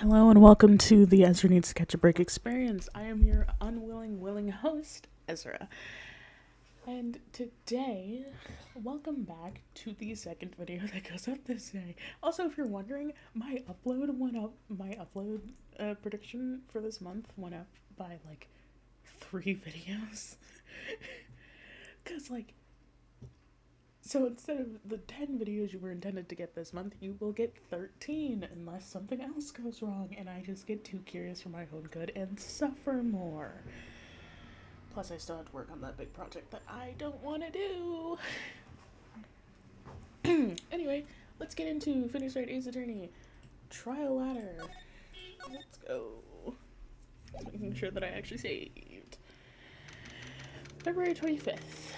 Hello and welcome to the Ezra Needs to Catch a Break experience. I am your unwilling, willing host, Ezra. And today, welcome back to the second video that goes up this day. Also, if you're wondering, my upload prediction for this month went up by like 3 videos. So instead of the 10 videos you were intended to get this month, you will get 13 unless something else goes wrong and I just get too curious for my own good and suffer more. Plus, I still have to work on that big project that I don't want to do. Anyway, let's get into Phoenix Wright Ace Attorney Trial Ladder. Let's go. Making sure that I actually saved. February 25th.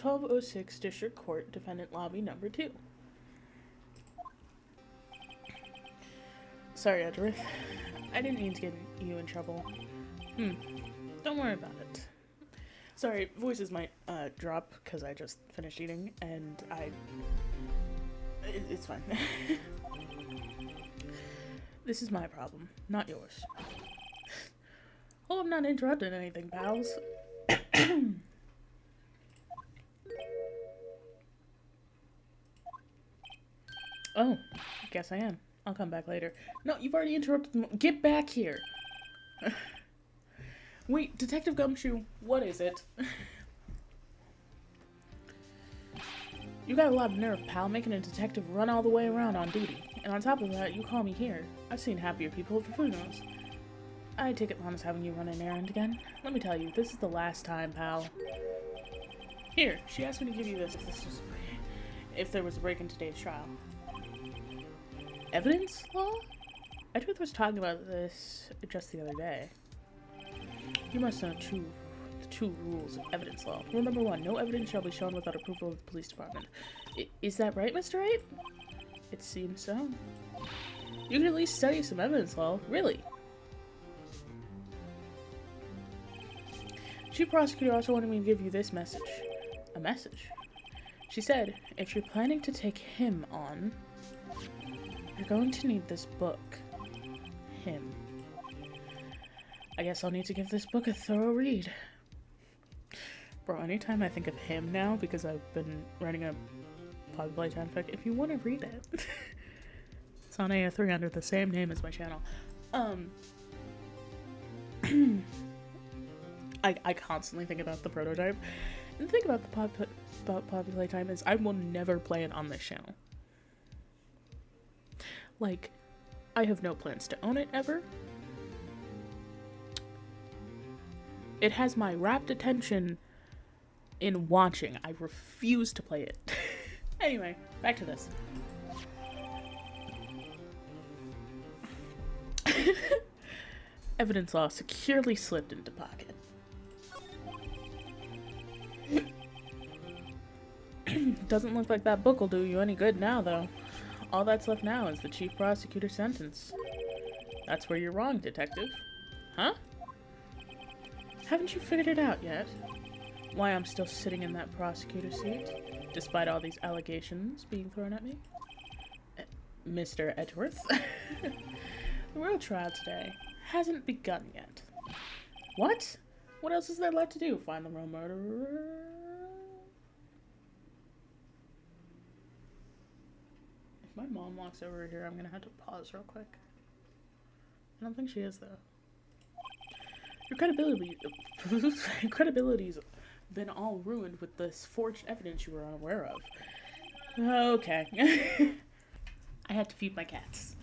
1206 District Court, Defendant Lobby Number 2. Sorry, Edgeworth. I didn't mean to get you in trouble. Don't worry about it. Sorry, voices might drop because I just finished eating and it's fine. This is my problem, not yours. Oh, I'm not interrupting anything, pals. Oh, I guess I am. I'll come back later. No, you've already interrupted. Get back here. Wait, Detective Gumshoe, what is it? You got a lot of nerve, pal, making a detective run all the way around on duty. And on top of that, you call me here. I've seen happier people at the funerals. I take it Mama's having you run an errand again. Let me tell you, this is the last time, pal. Here, she asked me to give you this if there was a break in today's trial. Evidence law? Edgeworth was talking about this just the other day. You must know the two rules of evidence law. Rule number 1, no evidence shall be shown without approval of the police department. Is that right, Mr. Wright? It seems so. You can at least study some evidence law, really. Chief Prosecutor also wanted me to give you this message. A message? She said, if you're planning to take him on, you're going to need this book. Him. I guess I'll need to give this book a thorough read. Bro, anytime I think of him now, because I've been writing a Poppy Playtime fic, if you want to read it, it's on AO3 under the same name as my channel. I constantly think about the prototype. And the thing about Poppy Playtime is I will never play it on this channel. Like, I have no plans to own it ever. It has my rapt attention in watching. I refuse to play it. Anyway, back to this. Evidence law securely slipped into pocket. Doesn't look like that book will do you any good now, though. All that's left now is the Chief Prosecutor's sentence. That's where you're wrong, Detective. Huh? Haven't you figured it out yet? Why I'm still sitting in that prosecutor's seat, despite all these allegations being thrown at me? Mr. Edgeworth. The real trial today hasn't begun yet. What? What else is there left to do? Find the real murderer? If my mom walks over here, I'm gonna have to pause real quick. I don't think she is, though. Your credibility's been all ruined with this forged evidence you were unaware of. Okay. I had to feed my cats.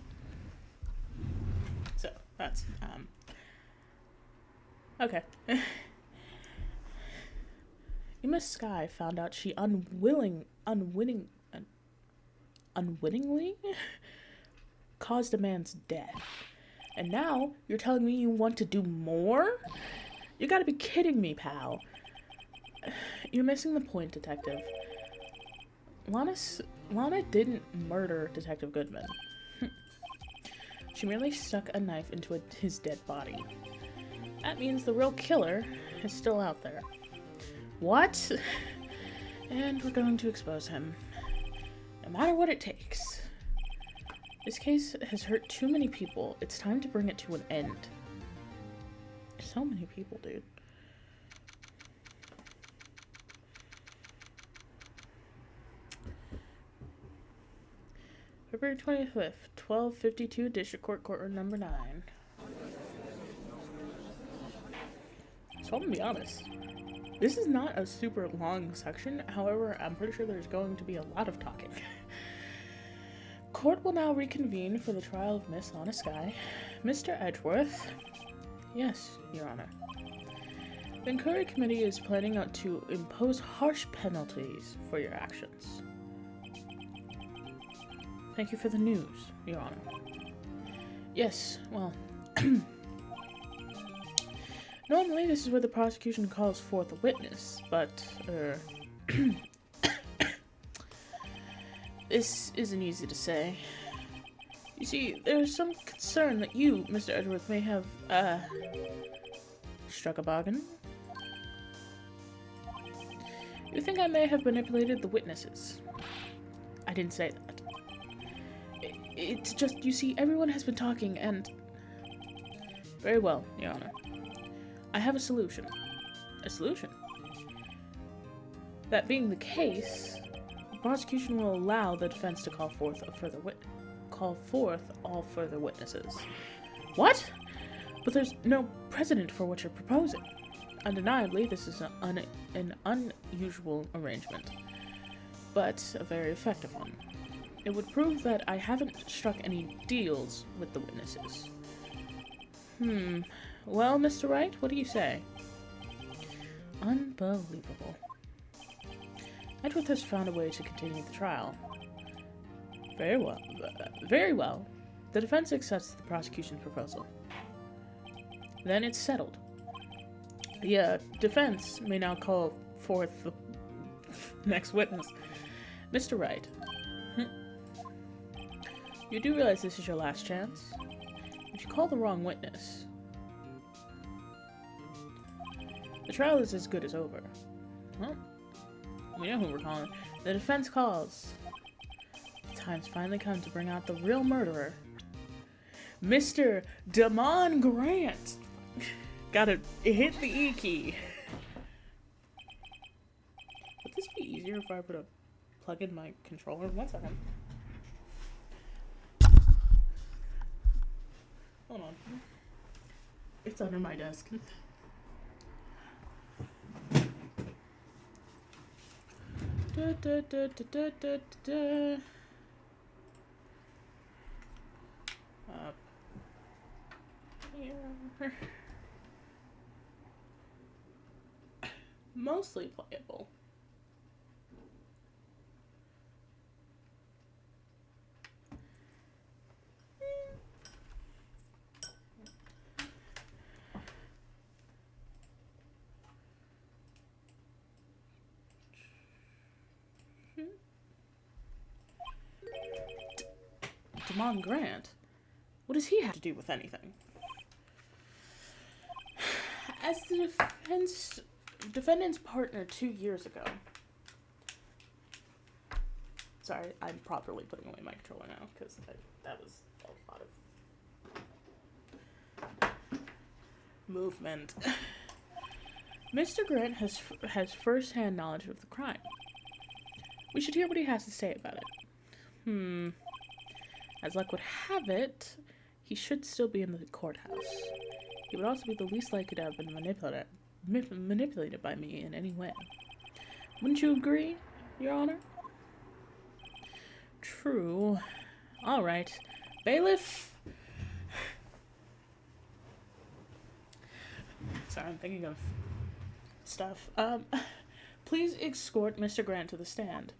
So, that's, okay. Emma Skye found out she unwittingly caused a man's death. And now, you're telling me you want to do more? You gotta be kidding me, pal. You're missing the point, Detective. Lana didn't murder Detective Goodman. She merely stuck a knife into his dead body. That means the real killer is still out there. What? And we're going to expose him. No matter what it takes. This case has hurt too many people. It's time to bring it to an end. So many people, dude. February 25th, 1252, District Court, Courtroom number 9. So I'm gonna be honest. This is not a super long section. However, I'm pretty sure there's going to be a lot of talking. Court will now reconvene for the trial of Miss Lana Skye. Mr. Edgeworth. Yes, Your Honor. The inquiry committee is planning to impose harsh penalties for your actions. Thank you for the news, Your Honor. Yes, well... Normally, this is where the prosecution calls forth a witness, but, this isn't easy to say. You see, there's some concern that you, Mr. Edgeworth, may have, struck a bargain. You think I may have manipulated the witnesses? I didn't say that. It's just, you see, everyone has been talking, and... Very well, Your Honor. I have a solution. A solution? That being the case, the prosecution will allow the defense to call forth all further witnesses. What? But there's no precedent for what you're proposing. Undeniably, this is an unusual arrangement, but a very effective one. It would prove that I haven't struck any deals with the witnesses. Well, Mr. Wright, what do you say? Unbelievable. Edgeworth has found a way to continue the trial. Very well. Very well. The defense accepts the prosecution's proposal. Then it's settled. The defense may now call forth the next witness. Mr. Wright. You do realize this is your last chance? If you call the wrong witness, the trial is as good as over. Well, we know who we're calling. The defense calls. The time's finally come to bring out the real murderer. Mr. Damon Grant! Gotta hit the E key. Would this be easier if I were to plug in my controller? 1 second. Hold on. It's under my desk. Here. Mostly playable. Damon Grant? What does he have to do with anything? As the defendant's partner 2 years ago. Sorry, I'm properly putting away my controller now, because that was a lot of movement. Mr. Grant has first-hand knowledge of the crime. We should hear what he has to say about it. As luck would have it, he should still be in the courthouse. He would also be the least likely to have been manipulated by me in any way. Wouldn't you agree, Your Honor? True. Alright. Bailiff! Sorry, I'm thinking of stuff. Please escort Mr. Grant to the stand.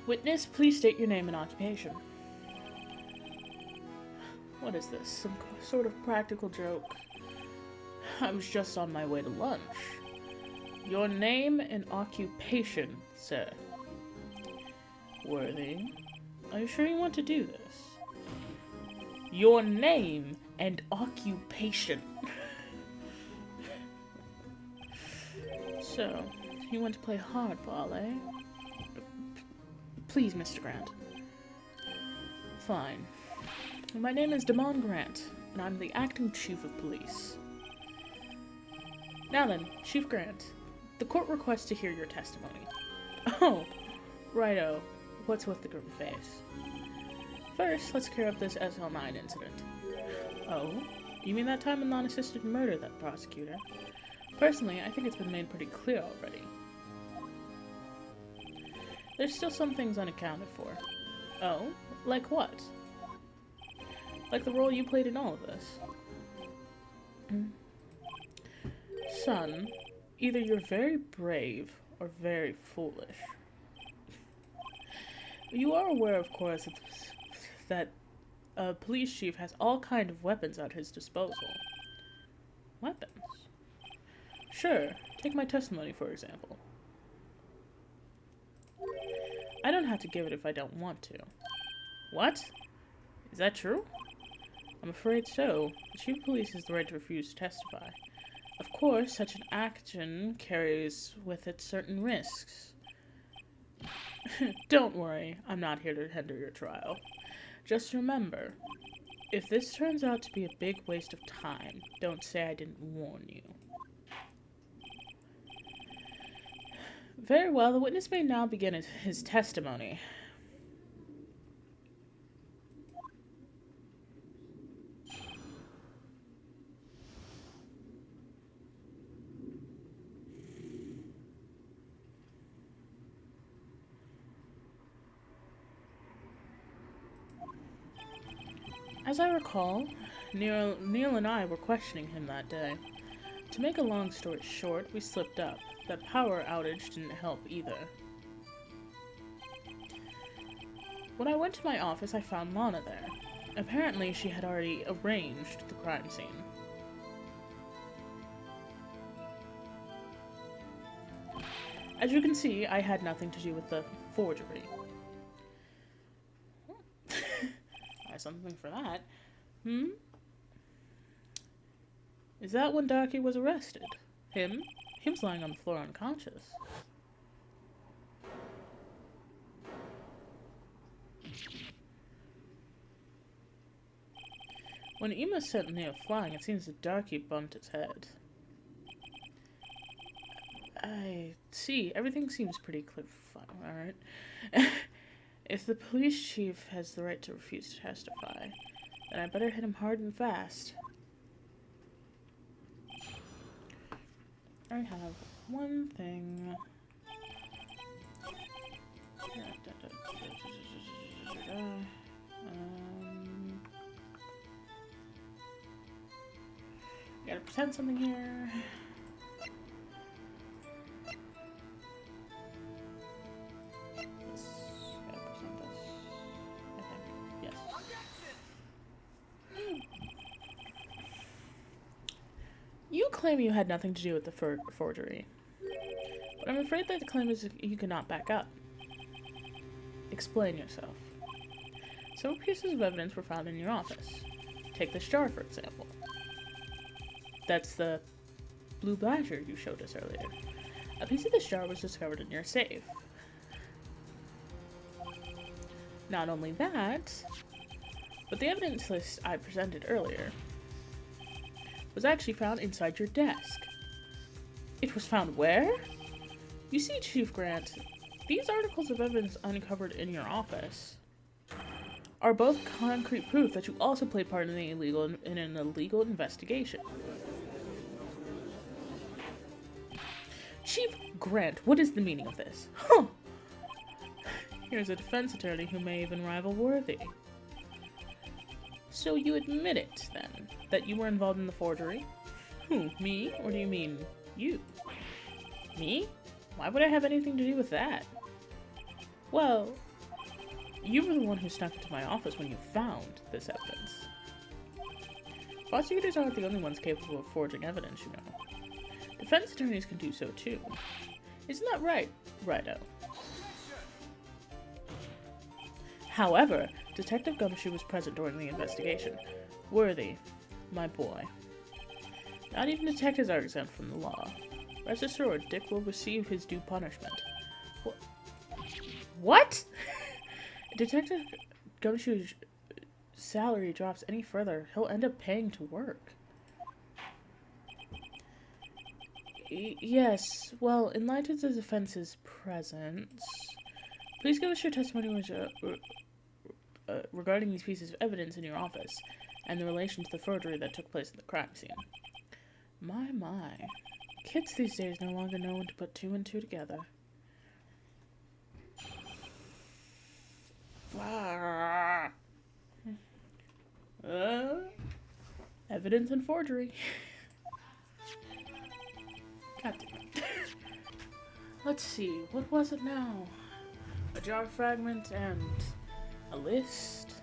Witness, please state your name and occupation. What is this? Some sort of practical joke? I was just on my way to lunch. Your name and occupation, sir. Worthy. Are you sure you want to do this? Your name and occupation. So, You want to play hardball, eh? Please, Mr. Grant. Fine. My name is Damon Grant, and I'm the acting chief of police. Now then, Chief Grant, the court requests to hear your testimony. Oh, righto. What's with the grim face? First, let's clear up this SL9 incident. Oh? You mean that time in non-assisted murder, that prosecutor? Personally, I think it's been made pretty clear already. There's still some things unaccounted for. Oh? Like what? Like the role you played in all of this. Son, either you're very brave or very foolish. You are aware, of course, that a police chief has all kinds of weapons at his disposal. Weapons? Sure, take my testimony for example. I don't have to give it if I don't want to. What? Is that true? I'm afraid so. The chief of police has the right to refuse to testify. Of course, such an action carries with it certain risks. Don't worry, I'm not here to hinder your trial. Just remember, if this turns out to be a big waste of time, don't say I didn't warn you. Very well, the witness may now begin his testimony. As I recall, Neil and I were questioning him that day. To make a long story short, we slipped up. That power outage didn't help either. When I went to my office, I found Lana there. Apparently, she had already arranged the crime scene. As you can see, I had nothing to do with the forgery. Something for that. Is that when Darky was arrested? Him? He was lying on the floor unconscious. When Ema sent Neo flying, it seems that Darky bumped its head. I see. Everything seems pretty clear. Alright. If the police chief has the right to refuse to testify, then I better hit him hard and fast. I have one thing. Gotta pretend something here. You claim you had nothing to do with the forgery, but I'm afraid that the claim is you cannot back up. Explain yourself. Several pieces of evidence were found in your office. Take this jar, for example. That's the blue badger you showed us earlier. A piece of this jar was discovered in your safe. Not only that, but the evidence list I presented earlier was actually found inside your desk. It was found where? You see, Chief Grant, these articles of evidence uncovered in your office are both concrete proof that you also played part in an illegal investigation. Chief Grant, what is the meaning of this? Huh! Here's a defense attorney who may even rival Worthy. So you admit it, then, that you were involved in the forgery? Who, me? Or do you mean you? Me? Why would I have anything to do with that? Well, you were the one who snuck into my office when you found this evidence. Prosecutors aren't the only ones capable of forging evidence, you know. Defense attorneys can do so too. Isn't that right, Righto? However, Detective Gumshoe was present during the investigation. Worthy, my boy. Not even detectives are exempt from the law. Rest assured, Dick will receive his due punishment. What? Detective Gumshoe's salary drops any further, he'll end up paying to work. Yes, well, in light of the defense's presence, please give us your testimony regarding these pieces of evidence in your office and the relation to the forgery that took place at the crime scene. My. Kids these days no longer know when to put two and two together. Evidence and forgery. God damn it. Let's see, what was it now? A jar fragment and a list?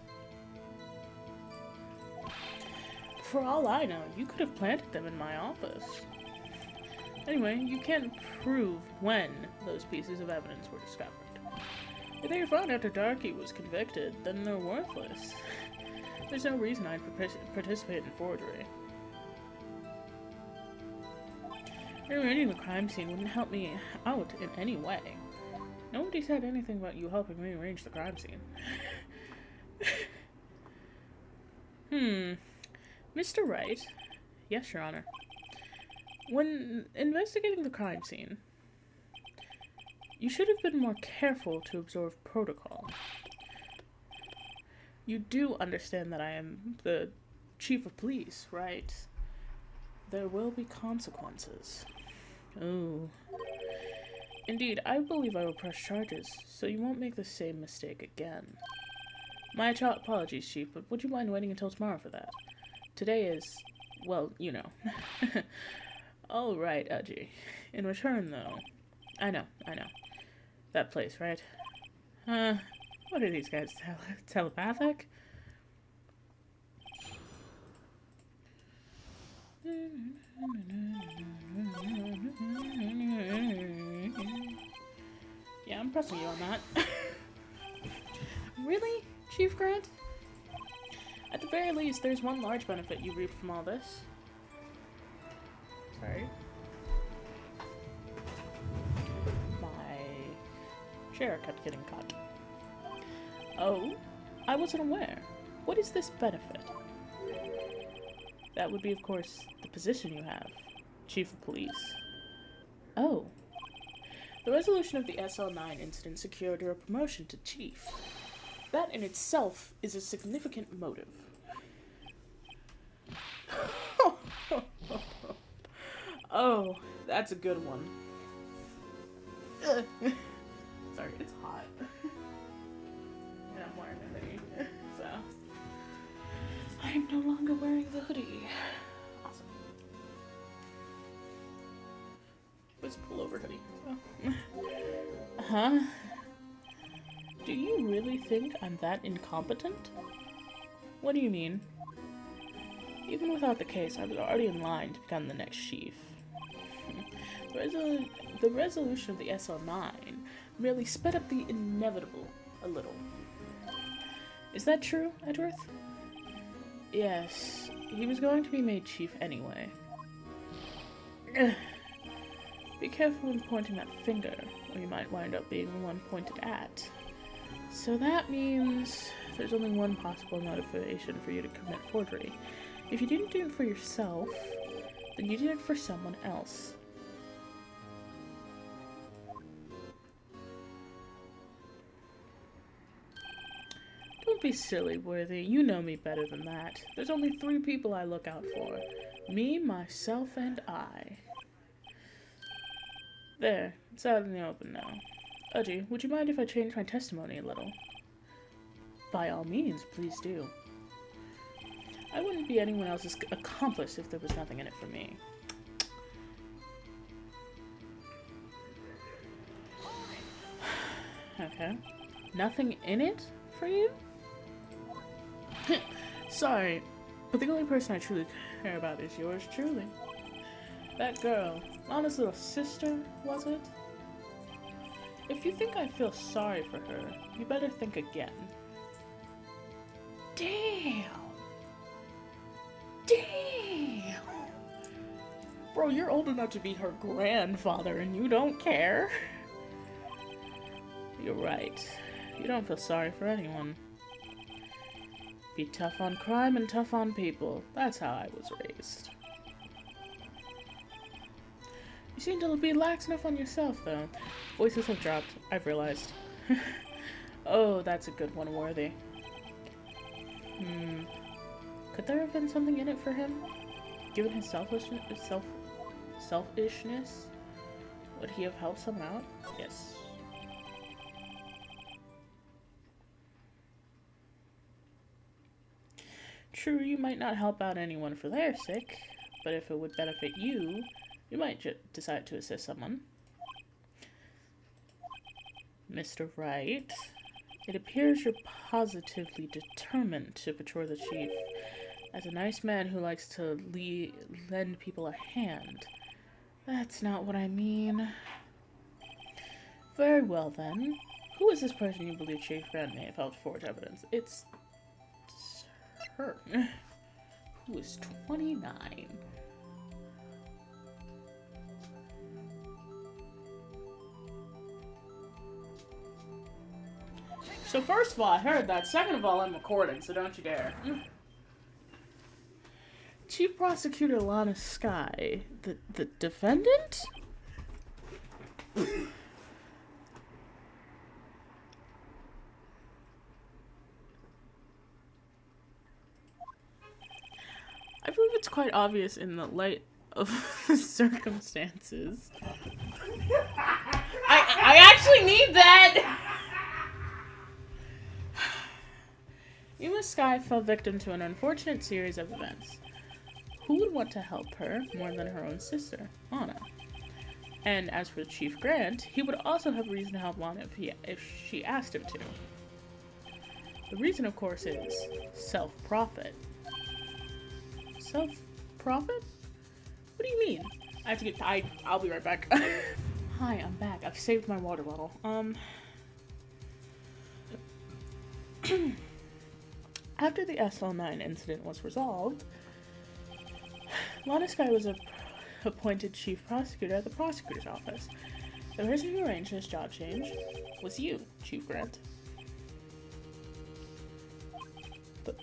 For all I know, you could have planted them in my office. Anyway, you can't prove when those pieces of evidence were discovered. If they were found after Darky was convicted, then they're worthless. There's no reason I'd participate in forgery. Raiding the crime scene wouldn't help me out in any way. Nobody said anything about you helping me arrange the crime scene. Mr. Wright? Yes, Your Honor. When investigating the crime scene, you should have been more careful to observe protocol. You do understand that I am the chief of police, right? There will be consequences. Oh. Indeed, I believe I will press charges, so you won't make the same mistake again. My apologies, Chief, but would you mind waiting until tomorrow for that? Today is, well, you know. All right, Udgy. In return, though, I know. That place, right? What are these guys, telepathic? Yeah, I'm pressing you on that. Really, Chief Grant? At the very least, there's one large benefit you reap from all this. Sorry. My chair kept getting caught. Oh, I wasn't aware. What is this benefit? That would be, of course, the position you have, Chief of Police. Oh. The resolution of the SL9 incident secured your promotion to Chief. That in itself is a significant motive. Oh, that's a good one. Sorry, it's hot. And I'm wearing a hoodie, so. I'm no longer wearing the hoodie. Awesome. It's a pullover hoodie. So. Huh? Do you really think I'm that incompetent? What do you mean? Even without the case, I was already in line to become the next chief. The resolution of the SL9 merely sped up the inevitable a little. Is that true, Edgeworth? Yes, he was going to be made chief anyway. Be careful when pointing that finger, or you might wind up being the one pointed at. So that means there's only one possible motivation for you to commit forgery. If you didn't do it for yourself, then you did it for someone else. Don't be silly, Worthy. You know me better than that. There's only 3 people I look out for. Me, myself, and I. There. It's out in the open now. Udgy, would you mind if I change my testimony a little? By all means, please do. I wouldn't be anyone else's accomplice if there was nothing in it for me. Okay. Nothing in it for you? Sorry, but the only person I truly care about is yours truly. That girl, Lana's little sister, was it? If you think I feel sorry for her, you better think again. Damn! Bro, you're old enough to be her grandfather and you don't care? You're right. You don't feel sorry for anyone. Be tough on crime and tough on people. That's how I was raised. You seem to be lax enough on yourself, though. Voices have dropped, I've realized. Oh, that's a good one, Worthy. Could there have been something in it for him? Given his selfishness, would he have helped someone out? Yes. True, you might not help out anyone for their sake, but if it would benefit you, you might decide to assist someone. Mr. Wright, it appears you're positively determined to patrol the chief. As a nice man who likes to lend people a hand. That's not what I mean. Very well, then. Who is this person you believe Chief Grant may have helped forge evidence? It's her, who is 29. So first of all, I heard that. Second of all, I'm recording, so don't you dare. Chief Prosecutor Lana Skye, the defendant? I believe it's quite obvious in the light of the circumstances. I actually need that! Yuma Skye fell victim to an unfortunate series of events. Who would want to help her more than her own sister, Lana? And as for Chief Grant, he would also have reason to help Lana if she asked him to. The reason, of course, is self-profit. Self-profit? What do you mean? I have to get... I'll be right back. Hi, I'm back. I've saved my water bottle. After the SL9 incident was resolved, Lana Skye was appointed chief prosecutor at the prosecutor's office. The person who arranged this job change was you, Chief Grant. But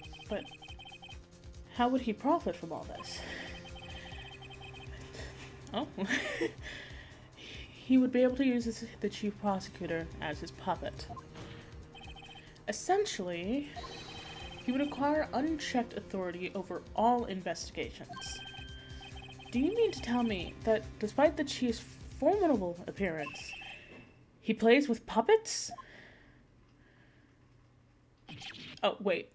how would he profit from all this? Oh. He would be able to use the chief prosecutor as his puppet. Essentially, he would acquire unchecked authority over all investigations. Do you mean to tell me that despite the chief's formidable appearance, he plays with puppets? Oh, wait.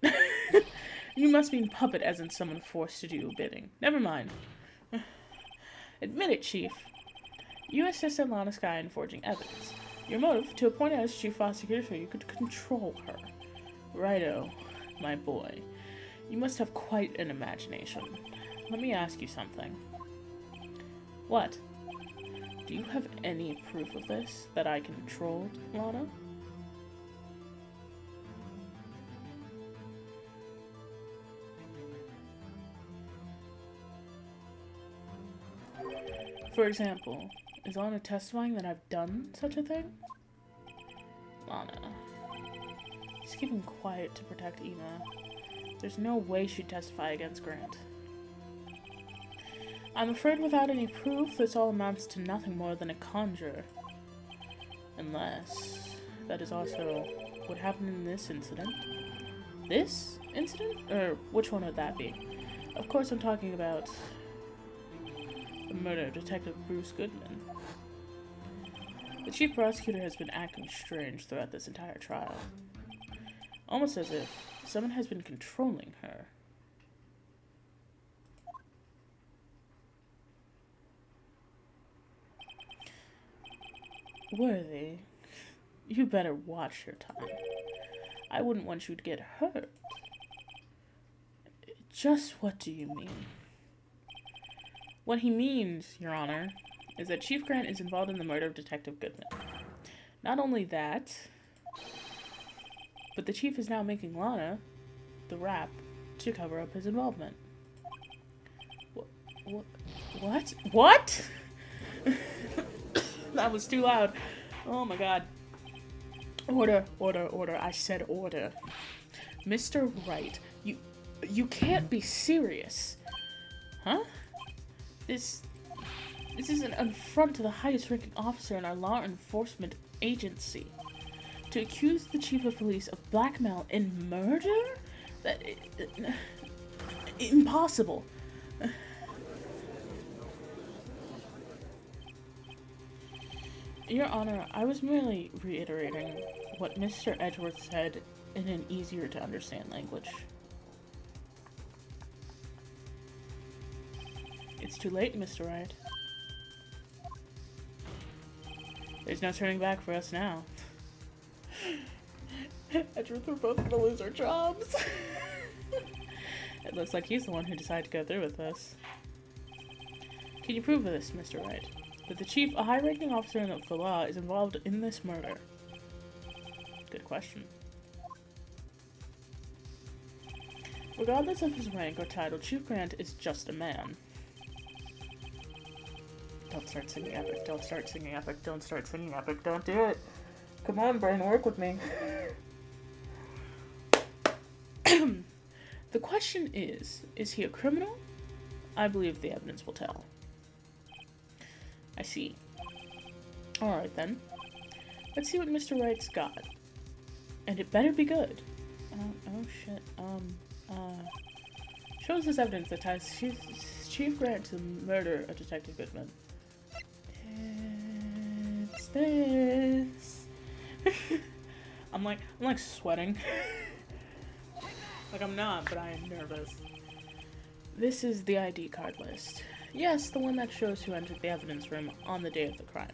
You must mean puppet as in someone forced to do your bidding. Never mind. Admit it, Chief. You assisted Lana Skye in forging evidence. Your motive, to appoint her as chief prosecutor so you could control her. Righto, my boy. You must have quite an imagination. Let me ask you something. What? Do you have any proof of this, that I controlled Lana? For example, is Lana testifying that I've done such a thing? Lana. She's keeping quiet to protect Ema. There's no way she'd testify against Grant. I'm afraid without any proof, this all amounts to nothing more than a conjure. Unless that is also what happened in this incident. This incident? Or which one would that be? Of course I'm talking about the murder of Detective Bruce Goodman. The chief prosecutor has been acting strange throughout this entire trial. Almost as if someone has been controlling her. Worthy, you better watch your time. I wouldn't want you to get hurt. Just what do you mean? What he means, Your Honor, is that Chief Grant is involved in the murder of Detective Goodman. Not only that, but the Chief is now making Lana the rap to cover up his involvement. What? What? That was too loud. Oh my god. Order, order, order. I said order. Mr. Wright, you can't be serious. Huh? This is an affront to the highest ranking officer in our law enforcement agency. To accuse the chief of police of blackmail and murder? Impossible. Your Honor, I was merely reiterating what Mr. Edgeworth said in an easier to understand language. It's too late, Mr. Wright. There's no turning back for us now. Edgeworth, we're both gonna lose our jobs. It looks like he's the one who decided to go through with this. Can you prove this, Mr. Wright? That the chief, a high-ranking officer of the law, is involved in this murder? Good question. Regardless of his rank or title, Chief Grant is just a man. Don't start singing epic, don't start singing epic, don't start singing epic, don't do it! Come on, brain, work with me. The question is he a criminal? I believe the evidence will tell. I see. Alright then. Let's see what Mr. Wright's got. And it better be good. Oh shit. Shows us evidence that ties Chief Grant to the murder of Detective Goodman. It's this. I'm like sweating. Like I'm not, but I am nervous. This is the ID card list. Yes, the one that shows who entered the evidence room on the day of the crime.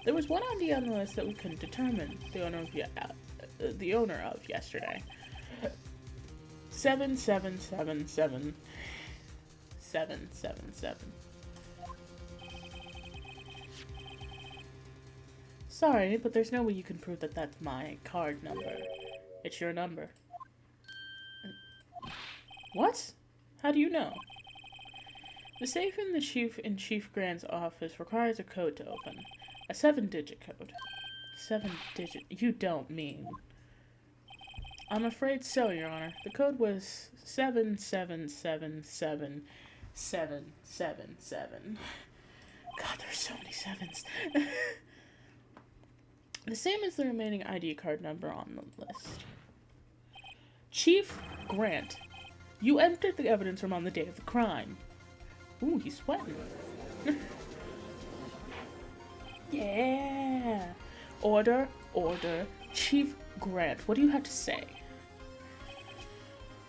There was one ID on the list that we couldn't determine the owner of yesterday. 7777 777. Sorry, but there's no way you can prove that that's my card number. It's your number. What? How do you know? The safe in Chief Grant's office requires a code to open. A 7-digit code. 7-digit? You don't mean... I'm afraid so, Your Honor. The code was 7777777. God, there's so many sevens. The same as the remaining ID card number on the list. Chief Grant, you entered the evidence room on the day of the crime. Ooh, he's sweating. Yeah. Order, order. Chief Grant, what do you have to say?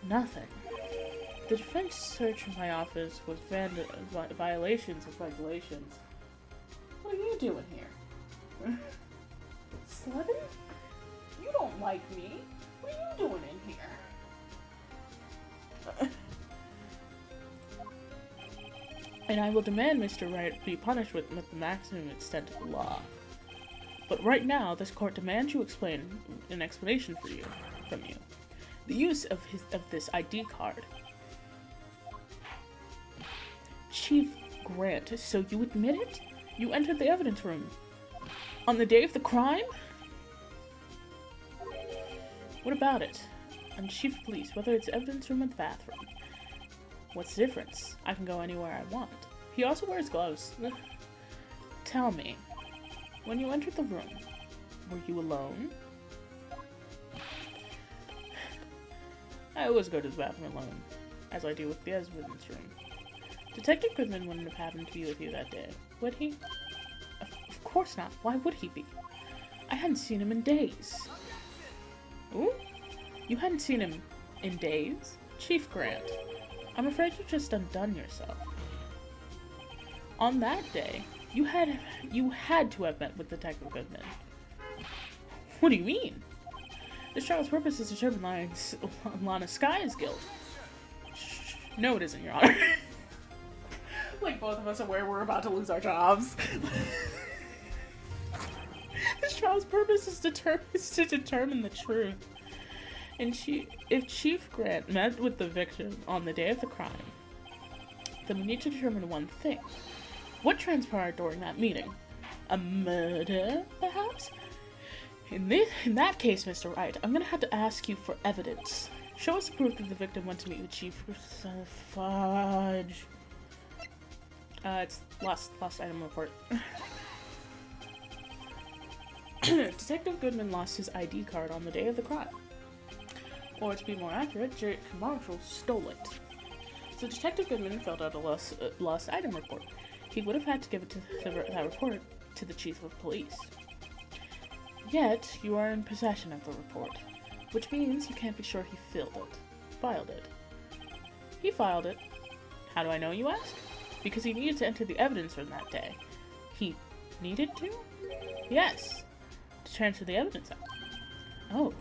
Nothing. The defense search of my office was violations of regulations. What are you doing here? Slevin? You don't like me. What are you doing in here? And I will demand Mr. Wright be punished with the maximum extent of the law. But right now, this court demands you explain an explanation from you. The use of this ID card. Chief Grant, so you admit it? You entered the evidence room on the day of the crime? What about it? I'm chief of police, whether it's evidence room or the bathroom. What's the difference? I can go anywhere I want. He also wears gloves. Tell me, when you entered the room, were you alone? I always go to the bathroom alone, as I do with the evidence room. Detective Goodman wouldn't have happened to be with you that day, would he? Of course not. Why would he be? I hadn't seen him in days. Ooh? You hadn't seen him in days? Chief Grant, I'm afraid you just undone yourself. On that day, you had to have met with Detective Goodman. What do you mean? This trial's purpose is to determine Lana Sky's guilt. Shh. No, it isn't, Your Honor. Like, both of us are aware we're about to lose our jobs. This trial's purpose is to determine the truth. And if Chief Grant met with the victim on the day of the crime, then we need to determine one thing. What transpired during that meeting? A murder, perhaps? In that case, Mr. Wright, I'm gonna have to ask you for evidence. Show us proof that the victim went to meet with Chief Fudge. It's lost item report. Detective Goodman lost his ID card on the day of the crime. Or to be more accurate, Jake Marshall stole it. So Detective Goodman filled out a lost item report. He would have had to give it to that report to the chief of police. Yet, you are in possession of the report, which means you can't be sure he filed it. He filed it. How do I know, you ask? Because he needed to enter the evidence room that day. He needed to? Yes. To transfer the evidence out. Oh.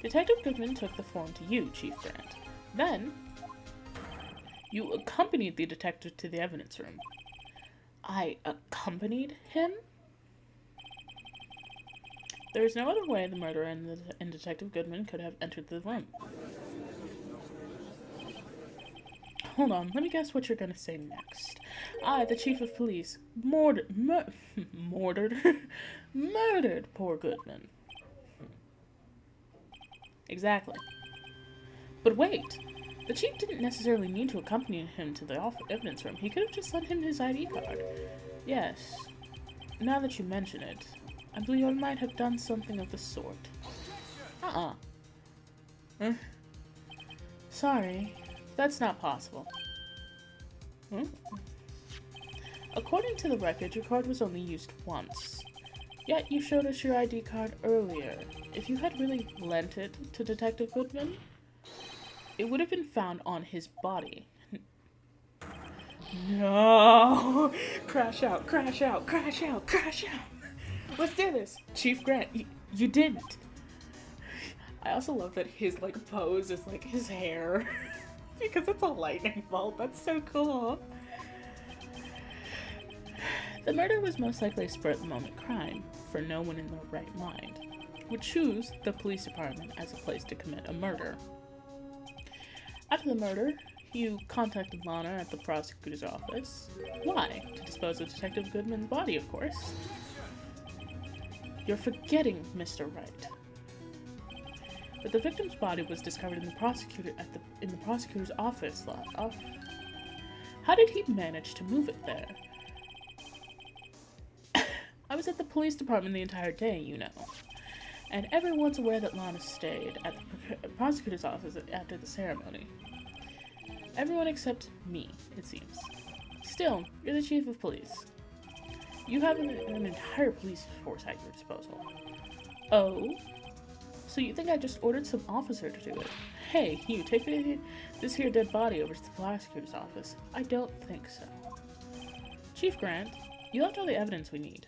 Detective Goodman took the form to you, Chief Grant. Then, you accompanied the detective to the evidence room. I accompanied him? There is no other way the murderer and Detective Goodman could have entered the room. Hold on, let me guess what you're gonna say next. I, the chief of police, murdered poor Goodman. Exactly. But wait, the chief didn't necessarily need to accompany him to the evidence room. He could have just sent him his ID card. Yes. Now that you mention it, I believe I might have done something of the sort. Sorry, that's not possible. According to the record, your card was only used once. Yet you showed us your ID card earlier. If you had really lent it to Detective Goodman, it would have been found on his body. No! Crash out, crash out, crash out, crash out! Let's do this! Chief Grant, you didn't! I also love that his, pose is, his hair. Because it's a lightning bolt. That's so cool. The murder was most likely a spur-of-the-moment crime, for no one in their right mind would choose the police department as a place to commit a murder. After the murder, you contacted Lana at the prosecutor's office. Why? To dispose of Detective Goodman's body, of course. You're forgetting, Mr. Wright. But the victim's body was discovered in the prosecutor's office. How did he manage to move it there? I was at the police department the entire day, you know. And everyone's aware that Lana stayed at the prosecutor's office after the ceremony. Everyone except me, it seems. Still, you're the chief of police. You have an entire police force at your disposal. Oh? So you think I just ordered some officer to do it? Hey, you, take this here dead body over to the prosecutor's office. I don't think so. Chief Grant, you left all the evidence we need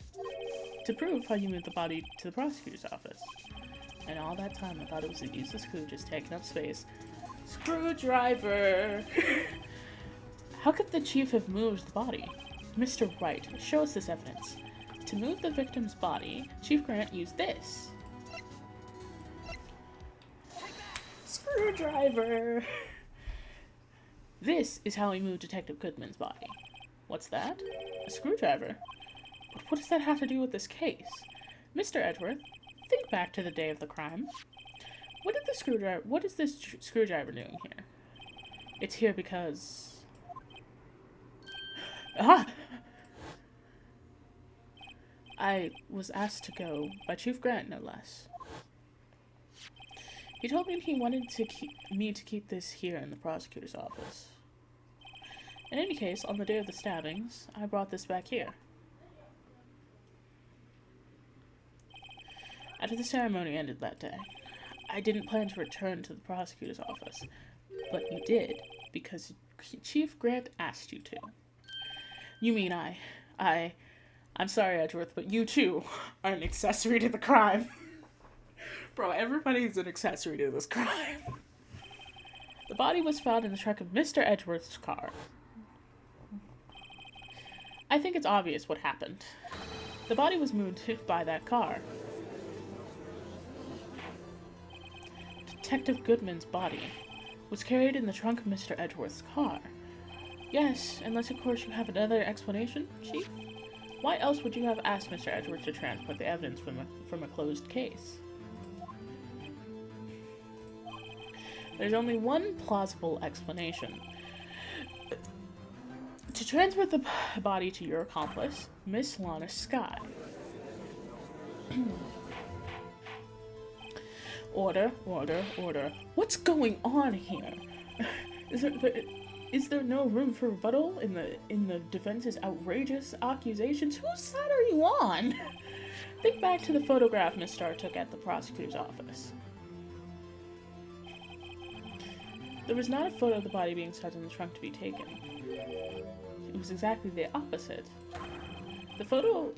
to prove how you moved the body to the prosecutor's office. And all that time I thought it was a useless clue just taking up space. Screwdriver! How could the chief have moved the body? Mr. Wright, show us this evidence. To move the victim's body, Chief Grant used this. Screwdriver! This is how he moved Detective Goodman's body. What's that? A screwdriver? But what does that have to do with this case? Mr. Edgeworth, think back to the day of the crime. What is this screwdriver doing here? It's here because... Ah! I was asked to go by Chief Grant, no less. He told me he wanted me to keep this here in the prosecutor's office. In any case, on the day of the stabbings, I brought this back here. After the ceremony ended that day, I didn't plan to return to the prosecutor's office, but you did, because Chief Grant asked you to. You mean I'm sorry, Edgeworth, but you too are an accessory to the crime. Bro, everybody's an accessory to this crime. The body was found in the trunk of Mr. Edgeworth's car. I think it's obvious what happened. The body was moved by that car. Detective Goodman's body was carried in the trunk of Mr. Edgeworth's car. Yes, unless of course you have another explanation, Chief? Why else would you have asked Mr. Edwards to transport the evidence from a closed case? There's only one plausible explanation. To transport the body to your accomplice, Miss Lana Skye. Order, order, order. What's going on here? Is there no room for rebuttal in the defense's outrageous accusations? Whose side are you on? Think back to the photograph Miss Starr took at the prosecutor's office. There was not a photo of the body being stuck in the trunk to be taken. It was exactly the opposite. The photo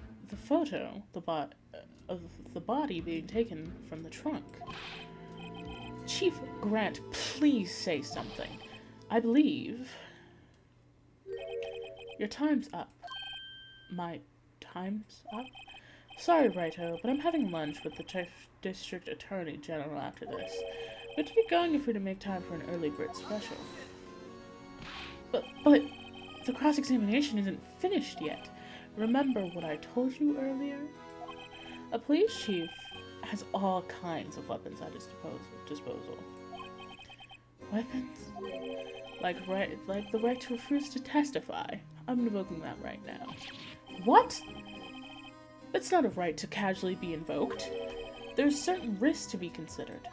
of the body being taken from the trunk. Chief Grant, please say something. I believe your time's up. My time's up? Sorry, Righto, but I'm having lunch with the District Attorney General after this. We have to get going if we're to make time for an early Brit special. But the cross-examination isn't finished yet. Remember what I told you earlier? A police chief has all kinds of weapons at his disposal. Weapons? Like the right to refuse to testify. I'm invoking that right now. What? That's not a right to casually be invoked. There's certain risks to be considered.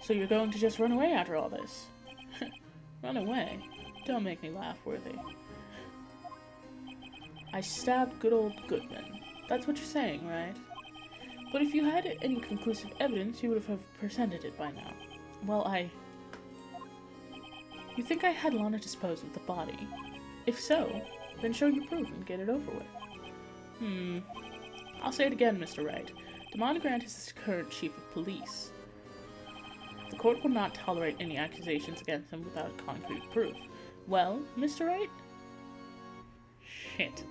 So you're going to just run away after all this? Run away? Don't make me laugh, Worthy. I stabbed good old Goodman. That's what you're saying, right? But if you had any conclusive evidence, you would have presented it by now. Well, You think I had Lana dispose of the body? If so, then show your proof and get it over with. I'll say it again, Mr. Wright. Damon Grant is the current chief of police. The court will not tolerate any accusations against him without concrete proof. Well, Mr. Wright? Shit.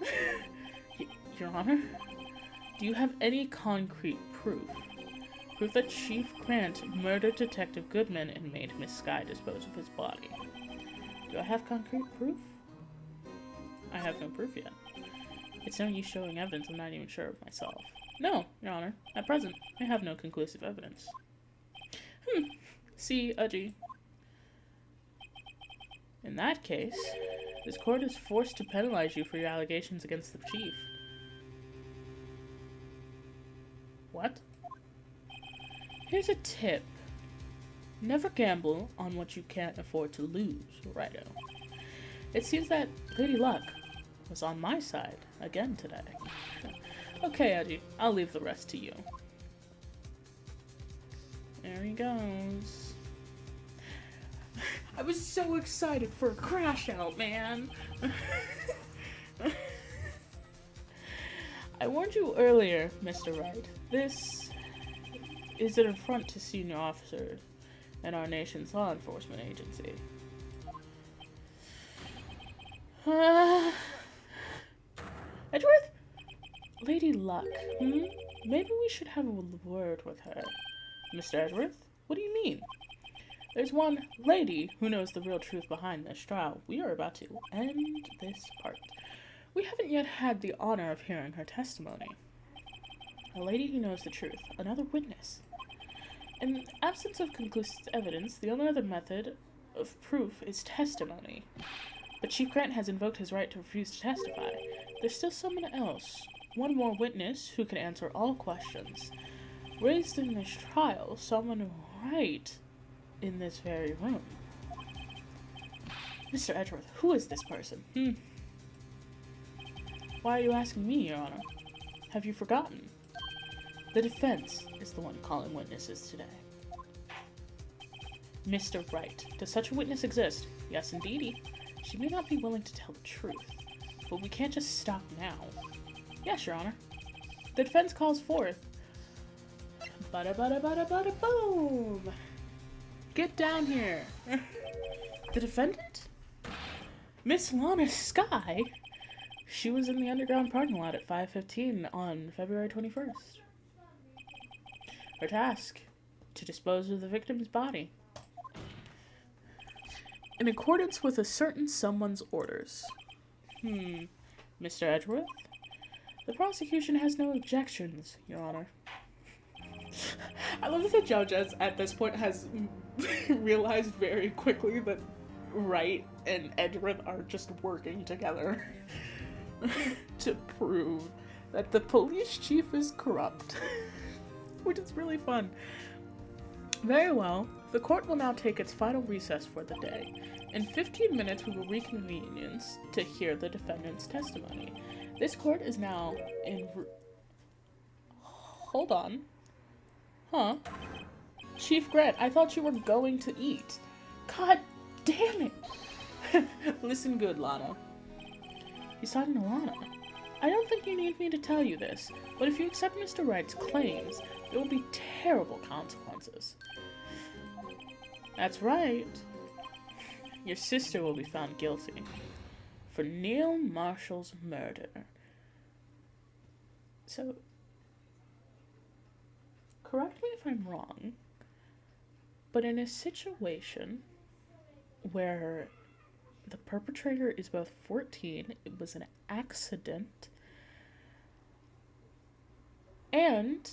Your Honor? Do you have any concrete proof? Proof that Chief Grant murdered Detective Goodman and made Miss Skye dispose of his body. Do I have concrete proof? I have no proof yet. It's no use showing evidence I'm not even sure of myself. No, Your Honor. At present, I have no conclusive evidence. See, Udgy. In that case, this court is forced to penalize you for your allegations against the chief. What? Here's a tip. Never gamble on what you can't afford to lose, Righto. It seems that Lady Luck was on my side again today. Okay, Udgy, I'll leave the rest to you. There he goes. I was so excited for a crash out, man. I warned you earlier, Mr. Wright. This is an affront to senior officers in our nation's law enforcement agency. Edgeworth? Lady Luck, Maybe we should have a word with her. Mr. Edgeworth? What do you mean? There's one lady who knows the real truth behind this trial. We are about to end this part. We haven't yet had the honor of hearing her testimony. A lady who knows the truth. Another witness. In the absence of conclusive evidence, the only other method of proof is testimony. But Chief Grant has invoked his right to refuse to testify. There's still someone else. One more witness who can answer all questions. Raised in this trial, someone right in this very room. Mr. Edgeworth, who is this person? Why are you asking me, Your Honor? Have you forgotten? The defense is the one calling witnesses today. Mr. Wright, does such a witness exist? Yes, indeedy. She may not be willing to tell the truth, but we can't just stop now. Yes, Your Honor. The defense calls forth. Bada bada bada bada boom! Get down here! The defendant? Miss Lana Skye? She was in the underground parking lot at 5:15 on February 21st. Her task? To dispose of the victim's body. in accordance with a certain someone's orders. Mr. Edgeworth? The prosecution has no objections, Your Honor. I love that the judge at this point has realized very quickly that Wright and Edgeworth are just working together to prove that the police chief is corrupt. Which is really fun. Very well. The court will now take its final recess for the day. In 15 minutes, we will reconvene to hear the defendant's testimony. This court is now in... Hold on. Huh? Chief Grant, I thought you were going to eat. God damn it! Listen good, Lana. He's talking to Lana. I don't think you need me to tell you this, but if you accept Mr. Wright's claims, there will be terrible consequences. That's right. Your sister will be found guilty for Neil Marshall's murder. So, correct me if I'm wrong, but in a situation where the perpetrator is both 14, it was an accident, and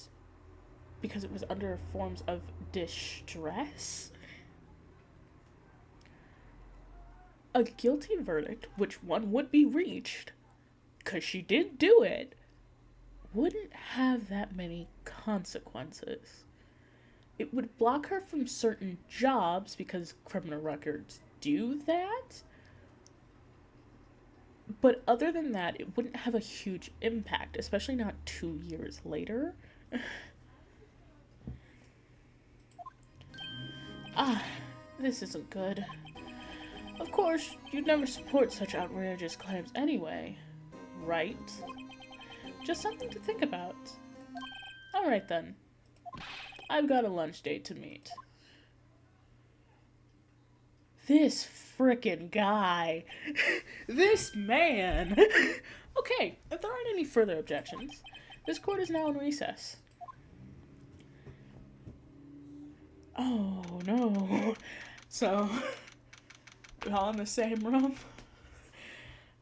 because it was under forms of distress, a guilty verdict, which one would be reached, because she did do it, wouldn't have that many consequences. It would block her from certain jobs, because criminal records do that, but other than that, it wouldn't have a huge impact, especially not 2 years later. This isn't good. Of course, you'd never support such outrageous claims anyway, right? Just something to think about. Alright then. I've got a lunch date to meet. This frickin' guy. This man. Okay, if there aren't any further objections, this court is now in recess. Oh no. So, we're all in the same room.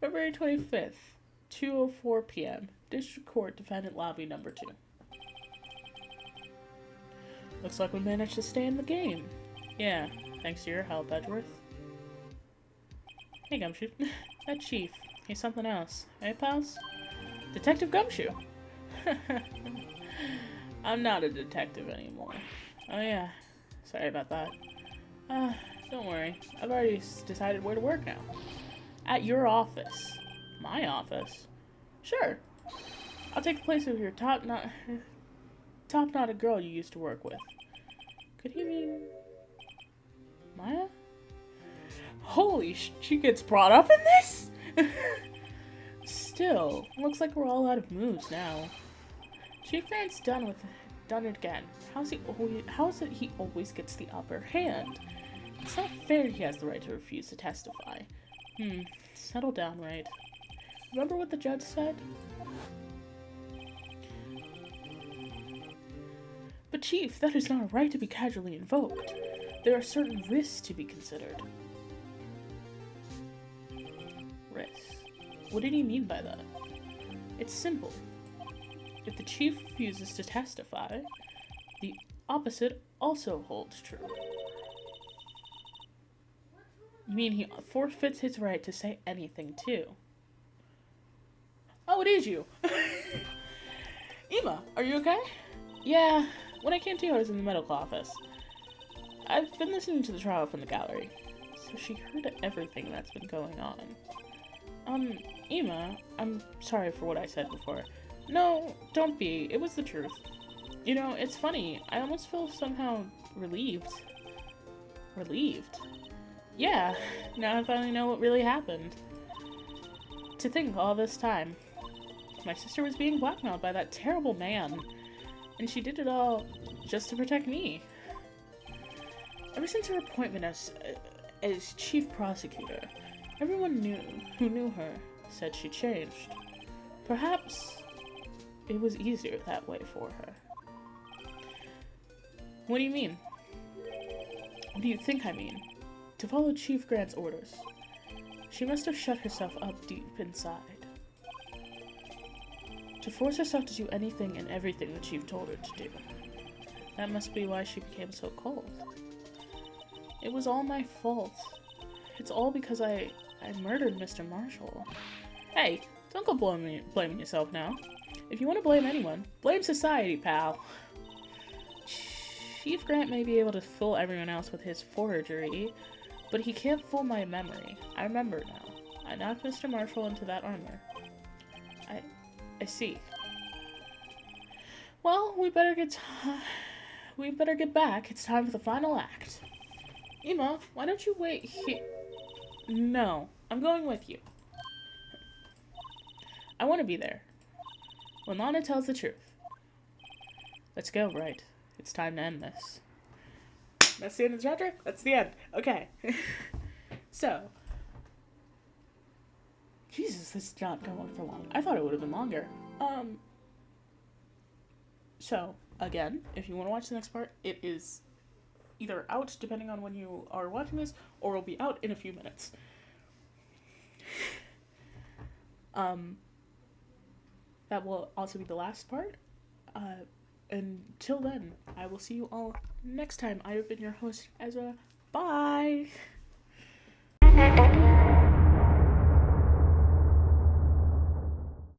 February 25th, 2:04 p.m. District Court, Defendant Lobby number 2. Looks like we managed to stay in the game. Yeah, thanks to your help, Edgeworth. Hey, Gumshoe. That chief. He's something else. Hey, pals? Detective Gumshoe. I'm not a detective anymore. Oh, yeah. Sorry about that. Don't worry. I've already decided where to work now. At your office. My office? Sure. I'll take the place of your top-knotted girl you used to work with. Could he mean... Maya? Holy she gets brought up in this? Still, looks like we're all out of moves now. Chief Grant's done it again. How is it he always gets the upper hand? It's not fair he has the right to refuse to testify. Settle down, right? Remember what the judge said? But Chief, that is not a right to be casually invoked. There are certain risks to be considered. Risks? What did he mean by that? It's simple. If the chief refuses to testify, the opposite also holds true. You mean he forfeits his right to say anything, too? Oh, it is you! Ema, are you okay? Yeah, when I came to you, I was in the medical office. I've been listening to the trial from the gallery, so she heard everything that's been going on. Ema, I'm sorry for what I said before. No, don't be. It was the truth. You know, it's funny. I almost feel somehow relieved. Relieved? Yeah, now I finally know what really happened. To think all this time, my sister was being blackmailed by that terrible man, and she did it all just to protect me. Ever since her appointment as chief prosecutor, everyone who knew her said she changed. Perhaps it was easier that way for her. What do you mean? What do you think I mean? To follow Chief Grant's orders. She must have shut herself up deep inside. To force herself to do anything and everything the Chief told her to do. That must be why she became so cold. It was all my fault. It's all because I murdered Mr. Marshall. Hey, don't go blaming yourself now. If you want to blame anyone, blame society, pal. Chief Grant may be able to fool everyone else with his forgery, but he can't fool my memory. I remember now. I knocked Mr. Marshall into that armor. I see. Well, we better get back. It's time for the final act. Ema, why don't you wait here? No, I'm going with you. I want to be there. When Lana tells the truth. Let's go, right? It's time to end this. That's the end of the chapter? That's the end. Okay. So. Jesus, this did not go on for long. I thought it would have been longer. So, again, if you want to watch the next part, it is either out, depending on when you are watching this, or it'll be out in a few minutes. That will also be the last part. Until then, I will see you all next time. I have been your host, Ezra. Bye!